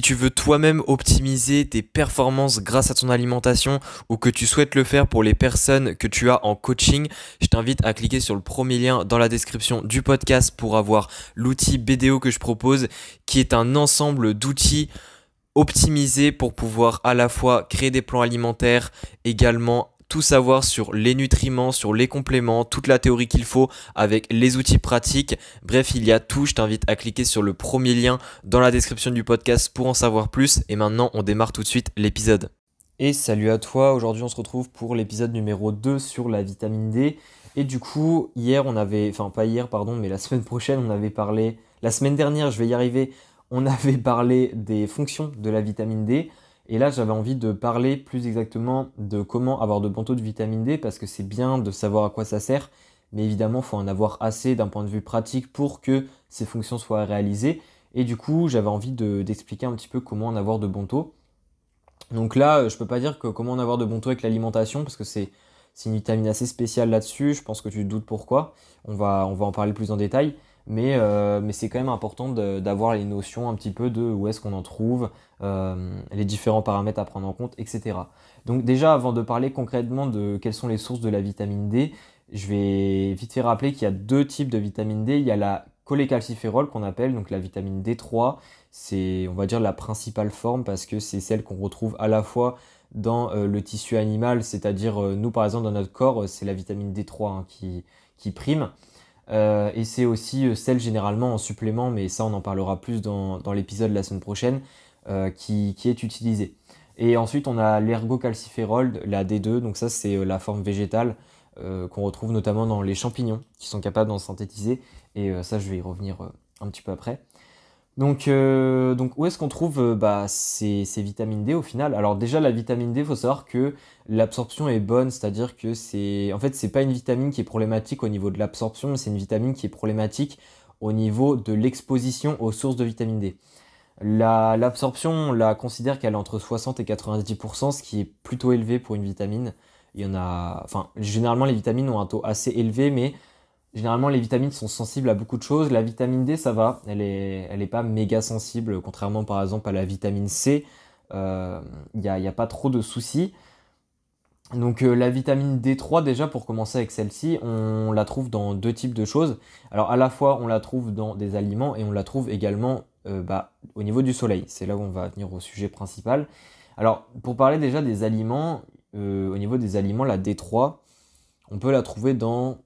tu veux toi-même optimiser tes performances grâce à ton alimentation ou que tu souhaites le faire pour les personnes que tu as en coaching, je t'invite à cliquer sur le premier lien dans la description du podcast pour avoir l'outil BDO que je propose, qui est un ensemble d'outils optimisés pour pouvoir à la fois créer des plans alimentaires, également tout savoir sur les nutriments, sur les compléments, toute la théorie qu'il faut avec les outils pratiques. Bref, il y a tout. Je t'invite à cliquer sur le premier lien dans la description du podcast pour en savoir plus. Et maintenant, on démarre tout de suite l'épisode. Et salut à toi, aujourd'hui on se retrouve pour l'épisode numéro 2 sur la vitamine D. Et du coup, hier on avait, enfin pas hier pardon, mais la semaine prochaine on avait parlé, la semaine dernière je vais y arriver, on avait parlé des fonctions de la vitamine D. Et là j'avais envie de parler plus exactement de comment avoir de bons taux de vitamine D parce que c'est bien de savoir à quoi ça sert. Mais évidemment, il faut en avoir assez d'un point de vue pratique pour que ces fonctions soient réalisées. Et du coup, j'avais envie d'expliquer un petit peu comment en avoir de bons taux. Donc là, je peux pas dire que comment en avoir de bons taux avec l'alimentation, parce que c'est une vitamine assez spéciale là-dessus. Je pense que tu te doutes pourquoi. On va en parler plus en détail. Mais c'est quand même important d'avoir les notions un petit peu de où est-ce qu'on en trouve, les différents paramètres à prendre en compte, etc. Donc déjà, avant de parler concrètement de quelles sont les sources de la vitamine D, je vais vite fait rappeler qu'il y a deux types de vitamine D. Il y a la cholécalciférol qu'on appelle, donc la vitamine D3. C'est, on va dire, la principale forme parce que c'est celle qu'on retrouve à la fois dans le tissu animal, c'est-à-dire nous par exemple dans notre corps, c'est la vitamine D3 hein, qui prime. Et c'est aussi celle généralement en supplément, mais ça on en parlera plus dans l'épisode de la semaine prochaine, qui est utilisée. Et ensuite on a l'ergocalciférol, la D2, donc ça c'est la forme végétale qu'on retrouve notamment dans les champignons qui sont capables d'en synthétiser. Et ça je vais y revenir un petit peu après. Donc où est-ce qu'on trouve ces vitamines D au final? Alors déjà la vitamine D, il faut savoir que l'absorption est bonne, c'est-à-dire que c'est pas une vitamine qui est problématique au niveau de l'absorption, mais c'est une vitamine qui est problématique au niveau de l'exposition aux sources de vitamine D. L'absorption, on la considère qu'elle est entre 60 et 90%, ce qui est plutôt élevé pour une vitamine. Il y en a, enfin généralement les vitamines ont un taux assez élevé, mais généralement, les vitamines sont sensibles à beaucoup de choses. La vitamine D, ça va. Elle est pas méga sensible, contrairement par exemple à la vitamine C. Il y a pas trop de soucis. Donc la vitamine D3, déjà pour commencer avec celle-ci, on la trouve dans deux types de choses. Alors à la fois, on la trouve dans des aliments et on la trouve également au niveau du soleil. C'est là où on va venir au sujet principal. Alors pour parler déjà des aliments, au niveau des aliments, la D3, on peut la trouver dans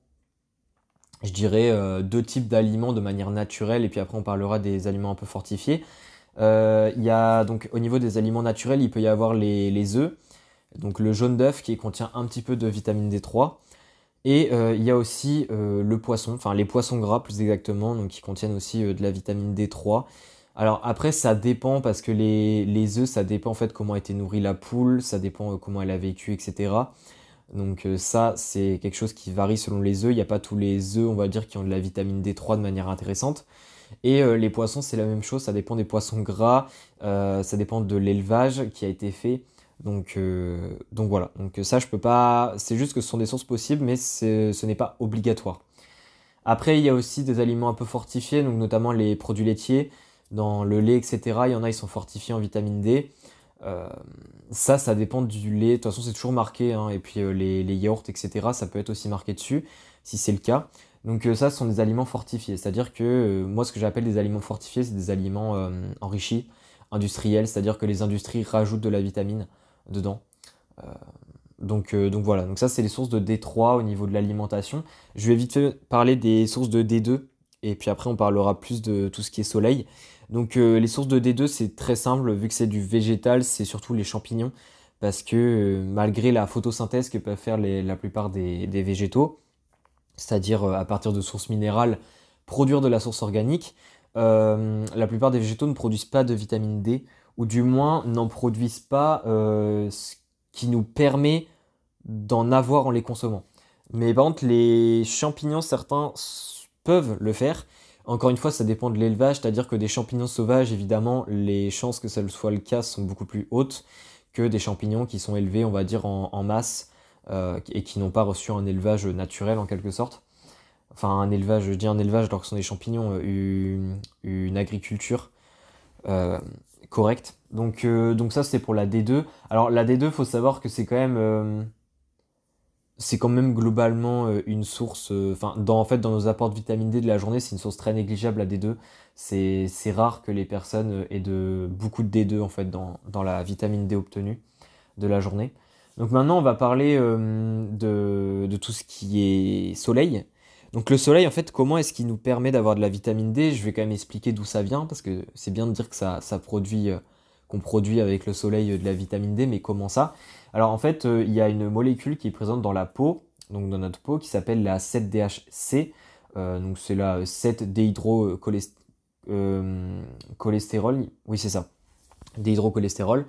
je dirais, deux types d'aliments de manière naturelle, et puis après on parlera des aliments un peu fortifiés. Il y a donc au niveau des aliments naturels, il peut y avoir les œufs, donc le jaune d'œuf qui contient un petit peu de vitamine D3. Et il y a aussi le poisson, enfin les poissons gras plus exactement, donc qui contiennent aussi de la vitamine D3. Alors après ça dépend parce que les œufs ça dépend en fait comment a été nourrie la poule, ça dépend comment elle a vécu, etc. Donc ça, c'est quelque chose qui varie selon les œufs. Il n'y a pas tous les œufs, on va dire, qui ont de la vitamine D3 de manière intéressante. Et les poissons, c'est la même chose. Ça dépend des poissons gras, ça dépend de l'élevage qui a été fait. Donc voilà. Donc ça, je peux pas. C'est juste que ce sont des sources possibles, mais ce n'est pas obligatoire. Après, il y a aussi des aliments un peu fortifiés, donc notamment les produits laitiers. Dans le lait, etc., il y en a, ils sont fortifiés en vitamine D. Euh, ça dépend du lait. De toute façon, c'est toujours marqué, hein. Et puis les yaourts, etc., ça peut être aussi marqué dessus, si c'est le cas. Donc ça, ce sont des aliments fortifiés. C'est-à-dire que moi, ce que j'appelle des aliments fortifiés, c'est des aliments enrichis, industriels. C'est-à-dire que les industries rajoutent de la vitamine dedans. Euh, donc voilà. Donc ça, c'est les sources de D3 au niveau de l'alimentation. Je vais vite fait parler des sources de D2. Et puis après, on parlera plus de tout ce qui est soleil. Donc les sources de D2, c'est très simple, vu que c'est du végétal, c'est surtout les champignons, parce que malgré la photosynthèse que peuvent faire la plupart des végétaux, c'est-à-dire à partir de sources minérales, produire de la source organique, la plupart des végétaux ne produisent pas de vitamine D, ou du moins n'en produisent pas ce qui nous permet d'en avoir en les consommant. Mais par contre, les champignons, certains peuvent le faire. Encore une fois, ça dépend de l'élevage, c'est-à-dire que des champignons sauvages, évidemment, les chances que ça soit le cas sont beaucoup plus hautes que des champignons qui sont élevés, on va dire, en masse et qui n'ont pas reçu un élevage naturel en quelque sorte. Enfin, un élevage, je dis un élevage alors que ce sont des champignons, une agriculture euh, correct. Donc ça c'est pour la D2. Alors la D2, faut savoir que c'est quand même globalement une source, enfin dans nos apports de vitamine D de la journée, c'est une source très négligeable la D2. C'est rare que les personnes aient beaucoup de D2 en fait dans la vitamine D obtenue de la journée. Donc maintenant, on va parler de tout ce qui est soleil. Donc le soleil, en fait, comment est-ce qu'il nous permet d'avoir de la vitamine D? Je vais quand même expliquer d'où ça vient, parce que c'est bien de dire que ça produit, qu'on produit avec le soleil de la vitamine D, mais comment ça? Alors en fait, il y a une molécule qui est présente dans la peau, donc dans notre peau, qui s'appelle la 7-DHC. Donc c'est la 7-déhydrocholestérol. Oui, c'est ça, déhydrocholestérol.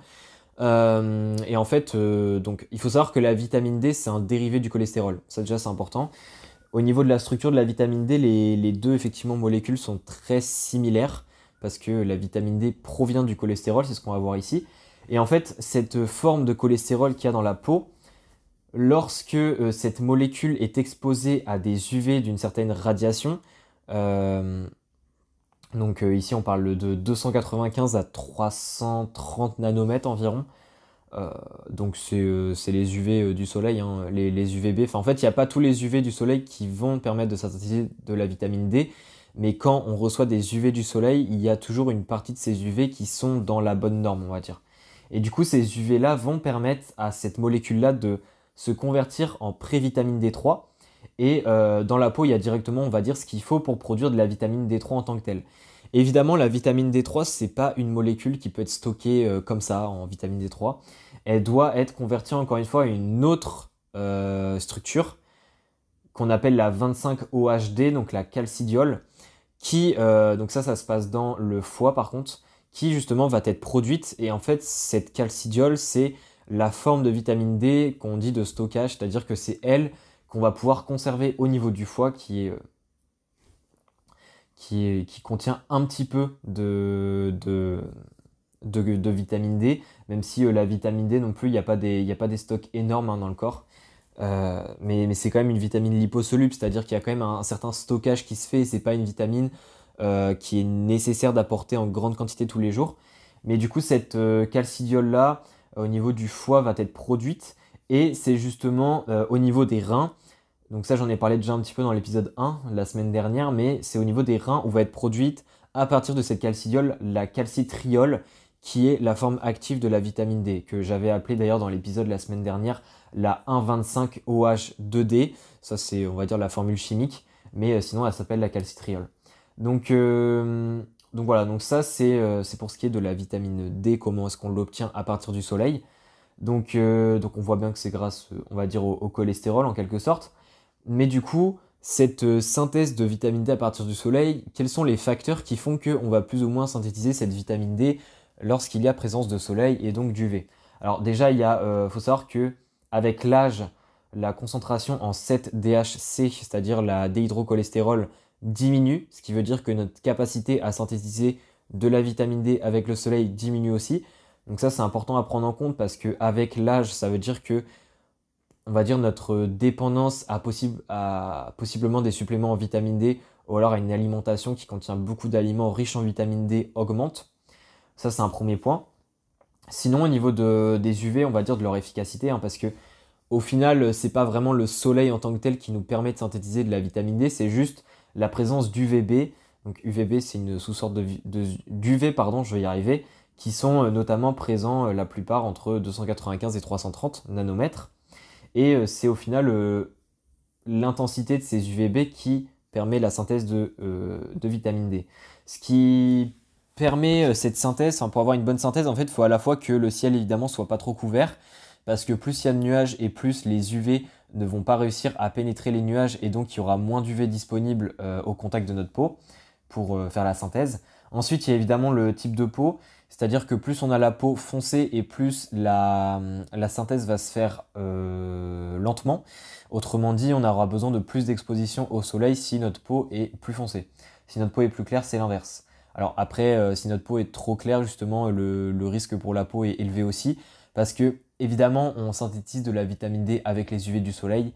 Et en fait, donc, il faut savoir que la vitamine D, c'est un dérivé du cholestérol. Ça, déjà, c'est important. Au niveau de la structure de la vitamine D, les deux, effectivement, molécules sont très similaires parce que la vitamine D provient du cholestérol, c'est ce qu'on va voir ici. Et en fait, cette forme de cholestérol qu'il y a dans la peau, lorsque cette molécule est exposée à des UV d'une certaine radiation, euh, donc ici on parle de 295 à 330 nanomètres environ. Euh, donc c'est les UV du soleil, hein, les UVB. Enfin, en fait, il n'y a pas tous les UV du soleil qui vont permettre de synthétiser de la vitamine D, mais quand on reçoit des UV du soleil, il y a toujours une partie de ces UV qui sont dans la bonne norme, on va dire. Et du coup, ces UV-là vont permettre à cette molécule-là de se convertir en pré-vitamine D3. Et dans la peau, il y a directement, on va dire, ce qu'il faut pour produire de la vitamine D3 en tant que telle. Évidemment, la vitamine D3, c'est pas une molécule qui peut être stockée comme ça en vitamine D3. Elle doit être convertie encore une fois à une autre structure qu'on appelle la 25-OHD, donc la calcidiol, donc ça se passe dans le foie par contre, qui justement va être produite. Et en fait, cette calcidiol, c'est la forme de vitamine D qu'on dit de stockage, c'est-à-dire que c'est elle qu'on va pouvoir conserver au niveau du foie qui contient un petit peu de vitamine D, même si la vitamine D non plus, il y a pas des stocks énormes hein, dans le corps. Mais c'est quand même une vitamine liposoluble, c'est-à-dire qu'il y a quand même un certain stockage qui se fait et c'est pas une vitamine qui est nécessaire d'apporter en grande quantité tous les jours. Mais du coup, cette calcidiol-là, au niveau du foie, va être produite et c'est justement au niveau des reins. Donc ça, j'en ai parlé déjà un petit peu dans l'épisode 1 la semaine dernière, mais c'est au niveau des reins où va être produite à partir de cette calcidiol, la calcitriol, qui est la forme active de la vitamine D, que j'avais appelée d'ailleurs dans l'épisode la semaine dernière la 1,25-OH2D. Ça, c'est, on va dire, la formule chimique, mais sinon, elle s'appelle la calcitriol. Donc, euh, donc voilà, donc ça, c'est pour ce qui est de la vitamine D, comment est-ce qu'on l'obtient à partir du soleil. Donc on voit bien que c'est grâce, on va dire, au cholestérol en quelque sorte. Mais du coup, cette synthèse de vitamine D à partir du soleil, quels sont les facteurs qui font qu'on va plus ou moins synthétiser cette vitamine D lorsqu'il y a présence de soleil et donc d'UV? Alors déjà, faut savoir que avec l'âge, la concentration en 7-DHC, c'est-à-dire la déhydrocholestérol, diminue, ce qui veut dire que notre capacité à synthétiser de la vitamine D avec le soleil diminue aussi. Donc ça, c'est important à prendre en compte parce qu'avec l'âge, ça veut dire que on va dire notre dépendance à possiblement des suppléments en vitamine D ou alors à une alimentation qui contient beaucoup d'aliments riches en vitamine D augmente. Ça, c'est un premier point. Sinon, au niveau des UV, on va dire de leur efficacité, hein, parce que au final, c'est pas vraiment le soleil en tant que tel qui nous permet de synthétiser de la vitamine D, c'est juste la présence d'UVB. Donc UVB, c'est une sous-sorte d'UV, pardon, je vais y arriver, qui sont notamment présents la plupart entre 295 et 330 nanomètres. Et c'est au final l'intensité de ces UVB qui permet la synthèse de vitamine D. Ce qui permet cette synthèse, enfin, pour avoir une bonne synthèse, en fait, il faut à la fois que le ciel évidemment soit pas trop couvert, parce que plus il y a de nuages et plus les UV ne vont pas réussir à pénétrer les nuages et donc il y aura moins d'UV disponible au contact de notre peau pour faire la synthèse. Ensuite, il y a évidemment le type de peau, c'est-à-dire que plus on a la peau foncée et plus la synthèse va se faire lentement. Autrement dit, on aura besoin de plus d'exposition au soleil si notre peau est plus foncée. Si notre peau est plus claire, c'est l'inverse. Alors après, si notre peau est trop claire, justement, le risque pour la peau est élevé aussi, parce que évidemment, on synthétise de la vitamine D avec les UV du soleil,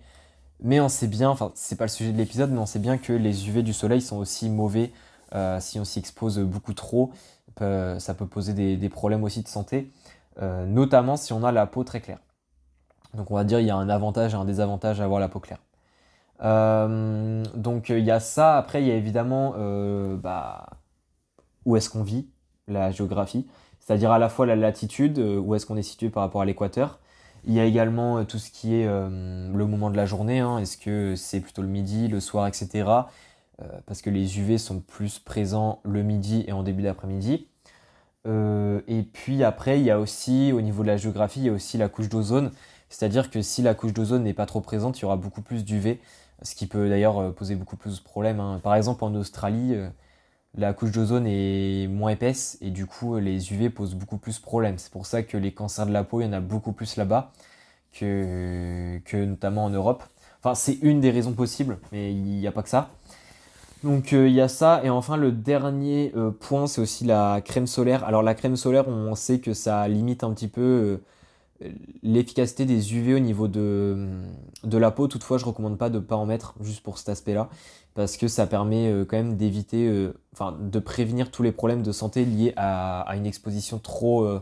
mais on sait bien, enfin c'est pas le sujet de l'épisode, mais on sait bien que les UV du soleil sont aussi mauvais si on s'y expose beaucoup trop, ça peut poser des problèmes aussi de santé, notamment si on a la peau très claire. Donc on va dire il y a un avantage et un désavantage à avoir la peau claire. Donc il y a ça, après il y a évidemment où est-ce qu'on vit, la géographie, c'est-à-dire à la fois la latitude, où est-ce qu'on est situé par rapport à l'équateur. Il y a également tout ce qui est le moment de la journée, hein. Est-ce que c'est plutôt le midi, le soir, etc. Parce que les UV sont plus présents le midi et en début d'après-midi. Et puis après, il y a aussi, au niveau de la géographie, il y a aussi la couche d'ozone. C'est-à-dire que si la couche d'ozone n'est pas trop présente, il y aura beaucoup plus d'UV, ce qui peut d'ailleurs poser beaucoup plus de problèmes, hein. Par exemple, en Australie, la couche d'ozone est moins épaisse et du coup, les UV posent beaucoup plus de problèmes. C'est pour ça que les cancers de la peau, il y en a beaucoup plus là-bas que notamment en Europe. Enfin, c'est une des raisons possibles, mais il n'y a pas que ça. Donc il y a ça, et enfin le dernier point, c'est aussi la crème solaire. Alors la crème solaire, on sait que ça limite un petit peu l'efficacité des UV au niveau de la peau. Toutefois, je recommande pas de pas en mettre juste pour cet aspect-là, parce que ça permet quand même d'éviter, enfin de prévenir tous les problèmes de santé liés à une exposition trop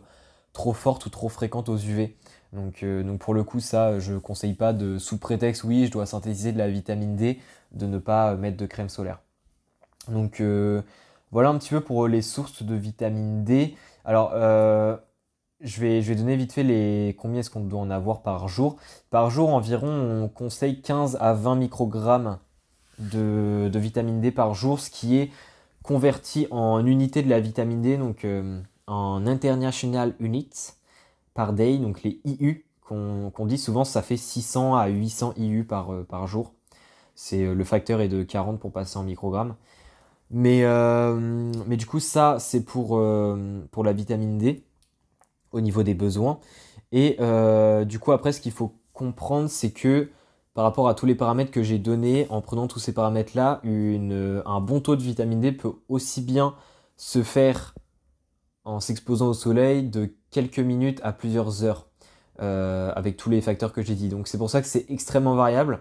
forte ou trop fréquente aux UV. Donc pour le coup, ça, je conseille pas de, sous prétexte, oui, je dois synthétiser de la vitamine D, de ne pas mettre de crème solaire. Donc voilà un petit peu pour les sources de vitamine D. Alors je vais donner vite fait combien est-ce qu'on doit en avoir par jour. Par jour environ on conseille 15 à 20 microgrammes de vitamine D par jour, ce qui est converti en unité de la vitamine D, donc en International Units par day, donc les IU qu'on dit souvent, ça fait 600 à 800 IU par jour. Le facteur est de 40 pour passer en microgrammes. Mais du coup, ça, c'est pour la vitamine D au niveau des besoins. Et du coup, après, ce qu'il faut comprendre, c'est que par rapport à tous les paramètres que j'ai donnés, en prenant tous ces paramètres-là, un bon taux de vitamine D peut aussi bien se faire en s'exposant au soleil de quelques minutes à plusieurs heures, avec tous les facteurs que j'ai dit. Donc c'est pour ça que c'est extrêmement variable.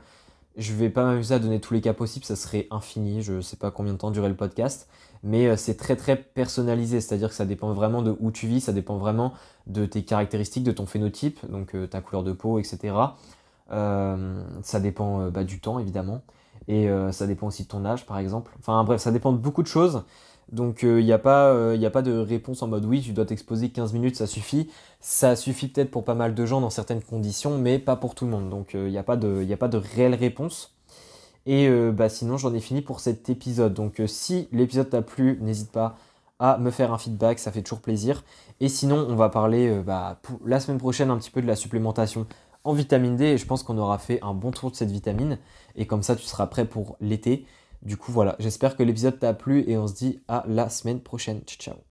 Je vais pas m'amuser à donner tous les cas possibles, ça serait infini, je sais pas combien de temps durait le podcast, mais c'est très très personnalisé, c'est-à-dire que ça dépend vraiment de où tu vis, ça dépend vraiment de tes caractéristiques, de ton phénotype, donc ta couleur de peau, etc. Ça dépend du temps évidemment, et ça dépend aussi de ton âge par exemple. Enfin bref, ça dépend de beaucoup de choses. Donc il n'y a pas de réponse en mode oui, tu dois t'exposer 15 minutes, ça suffit. Ça suffit peut-être pour pas mal de gens dans certaines conditions, mais pas pour tout le monde. Donc il n'y a pas de réelle réponse. Et sinon, j'en ai fini pour cet épisode. Donc si l'épisode t'a plu, n'hésite pas à me faire un feedback, ça fait toujours plaisir. Et sinon, on va parler la semaine prochaine un petit peu de la supplémentation en vitamine D. Et je pense qu'on aura fait un bon tour de cette vitamine. Et comme ça, tu seras prêt pour l'été. Du coup, voilà, j'espère que l'épisode t'a plu et on se dit à la semaine prochaine. Ciao, ciao.